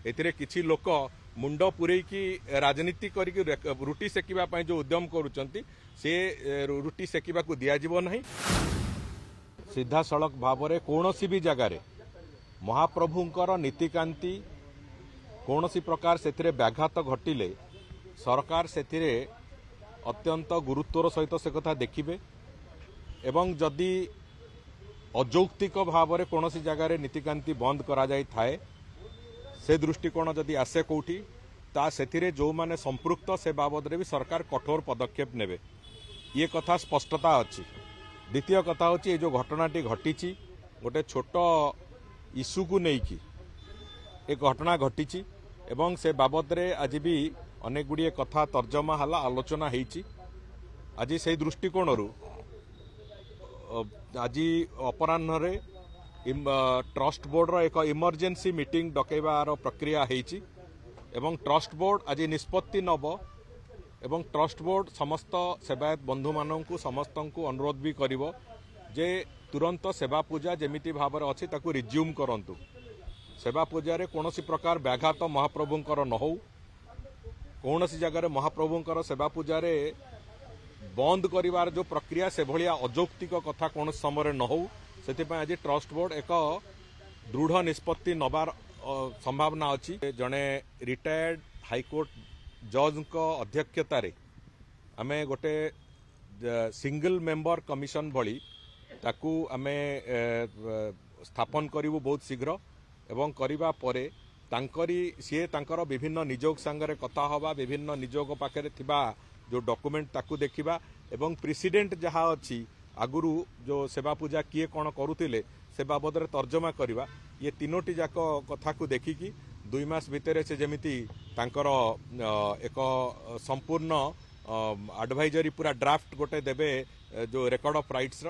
एथिरे किछि लोक मुंड पुरेकी राजनीति करिक रुटी सेकिबा पई जो उद्यम करूचंती से रुटी सेकिबा को दिया जीवो नहीं। सीधा सड़क भावरे कोनोसी भी जगार महाप्रभुंकर नीतिकांति कोनोसी प्रकार सेथिरे व्याघात घटिले सरकार सेथिरे अत्यंत गुरुत्वर सहित से कथा देखिबे एवं जदि अजौक्तिक भाव कौन सी जगार नीतिकांति बंद करा जाय थाए से दृष्टिकोण जदि आसे कौटी ता सेथिरे जो माने संपृक्त से बाबद रे भी सरकार कठोर पदक्षेप नेबे ये कथा स्पष्टता अच्छी। द्वितीय कथा होची ये जो घटनाटी घटी गोटे छोट इश्यू को लेकिन एक घटना घटी एवं से बाबद रे आज भी अनेक गुड़िए कथा तर्जमा हला आलोचना होईची। आज से दृष्टिकोण आज अपराह्न ट्रस्ट बोर्ड रो एक इमरजेंसी मीटिंग डकैबार प्रक्रिया होईची एवं ट्रस्ट बोर्ड आज निष्पत्ति नब एवं ट्रस्ट बोर्ड समस्त सेवायत बंधु मानू समस्त को अनुरोध भी करिवो जे तुरंत सेवा पूजा जेमिति भाव में अच्छी ताकू रिज्यूम करंतु। सेवा पूजा कौन प्रकार व्याघात महाप्रभुंकर न हो कौन सी जगह महाप्रभुंकर सेवा पूजा बंद करिवार जो प्रक्रिया से भलिया अजौक्तिक कथा कौन समय न हो से आज ट्रस्ट बोर्ड एक दृढ़ निष्पत्ति नबार संभावना अच्छी। जड़े रिटायर्ड हाईकोर्ट जज अध्यक्षतार आमे गोटे सिंगल मेंबर कमिशन भली ताकू आमे स्थापन करिवु बहुत शीघ्र एवं करिबा परे तांकरी सीए तांकर विभिन्न निजोग सांगरे कथा हवा विभिन्न निजोग पाखरे थिबा जो डॉक्यूमेंट ताकू देखिबा एवं प्रेसिडेंट जहाँ अच्छी आगुरु जो सेवा पूजा किए कौन करुतिले से बाबद तर्जमा करवा ये तीनोटी जाक कथा को देखिकी 2 मास भितर से जमिति तांकर एक संपूर्ण एडवाइजरी पूरा ड्राफ्ट गोटे देबे जो रेकर्ड ऑफ राइट्स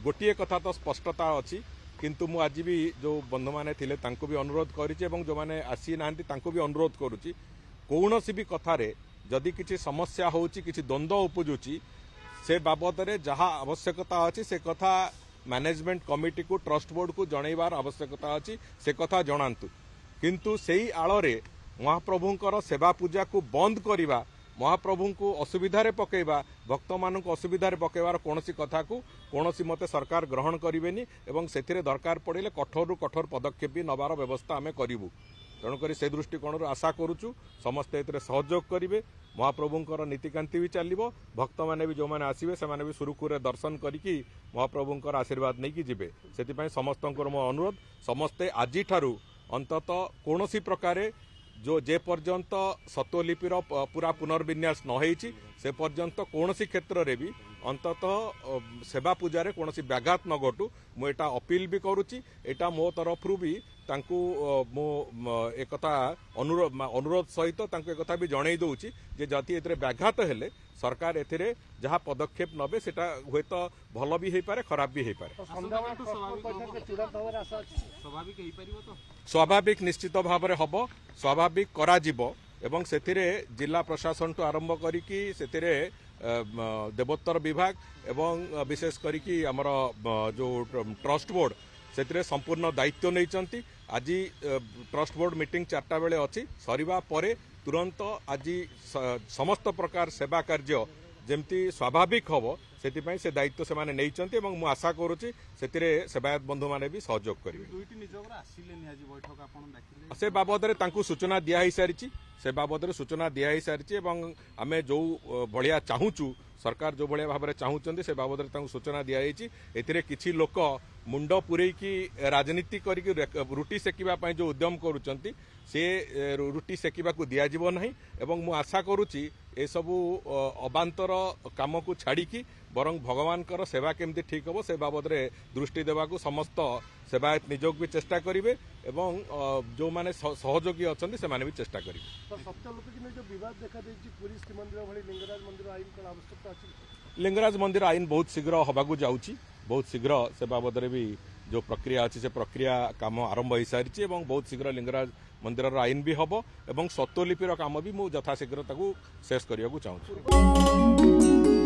गोटे कथा तो स्पष्टता अच्छी किंतु मु आज भी जो बंधु माने थिले तांको भी अनुरोध करिछि एवं जो माने आसी नांती तांको भी अनुरोध करूछि कौनसी भी कथारे जदि किछि समस्या होउछि किछि द्वंद्व उपजुछि से बाबद रे जहाँ आवश्यकता अच्छी से कथा मैनेजमेंट कमिटी को ट्रस्ट बोर्ड को जनइबार आवश्यकता अच्छी से कथा जनातु किंतु सेही आଳରେ महाप्रभुंकर सेवा पूजा को बंद करिबा महाप्रभु को असुविधारे पकेबा भक्त मानक असुविधारे पकेबार कोनोसी कथा को कोनोसी मते सरकार ग्रहण करिवेनी एवं सेथिरे दरकार पड़िले कठोर रु कठोर पदक्षेप भी नबार व्यवस्था आमे करिवु। तेणुक से दृष्टिकोण आशा करुचु समस्ते एतरे सहयोग करिवे महाप्रभुंकर नीतिकांति भी चलिबो भक्त माने भी जो माने आसीबे से माने भी सुरुखुरे दर्शन करिकी महाप्रभुंकर आशीर्वाद नहीं कि जिबे सेति समस्तंकर मो अनुरोध समस्ते आजि ठारू अंतत कोनोसी प्रकारे जो जे पर्यंत सत्वलिपिर पूरा पुनर्विन्यास न होईची से पर्यंत कोनोसी क्षेत्र रे भी अंततः सेवा पूजा कोनोसी व्याघात न घटू मु एटा अपील भी करुची एटा मो तरफरु भी तांकू मो एकता अनुरोध सहित तांकू एकता भी जणै दउची जे जति एतरे व्याघात हेले सरकार एथिरे जहाँ पदक्षेप नबे सेटा हुए तो भल भी पारे खराब भी पारे। स्वाभाविक निश्चित भाव में हम स्वाभाविक करा जिवो एवं सेथिरे जिला प्रशासन टू आरंभ करिकी सेथिरे देवोत्तर विभाग एवं विशेष करिकी हमर जो ट्रस्ट बोर्ड से संपूर्ण दायित्व नहीं। आज ट्रस्ट बोर्ड मीटिंग 4टा बेले अच्छी सरिबा परे तुरंत आज समस्त प्रकार सेवा कार्य जेमती स्वाभाविक हम से दायित्व से माने नहीं मु आशा करुच्ची से सेवायत बंधु माने भी सहयोग करेंगे। से बाबद सूचना दिया सारी से बाबद सूचना दिया सारी आमे जो भलिया चाहूचु सरकार जो भाया भाव में चाहूँगी से बाबद सूचना दिखाई किछि लोक मुंड पुरेकी राजनीति करिक रुटी सेकिबा पई जो उद्यम करूचंती से रुटी सेकिबा को दिया जीवो नहीं एवं मु आशा करुच्ची ए सबु अबांतर काम को छाड़िकी बरं भगवान सेवा केमती ठीक हम से बाबद रे दृष्टि देवा समस्त सेवायत निजोग भी चेष्टा करेंगे एवं जो माने सहयोगी अच्छा से माने भी चेष्टा करेंगे। लिंगराज मंदिर आईन बहुत शीघ्र हवाकू जाउची बहुत शीघ्र से बाबद रे भी जो प्रक्रिया अच्छी से प्रक्रिया काम आरंभ हो सारी बहुत शीघ्र लिंगराज मंदिर आईन भी हम एवं सत्वलिपिर काम भी मुझे यथाशीघ्र शेष करने को चाहूँ।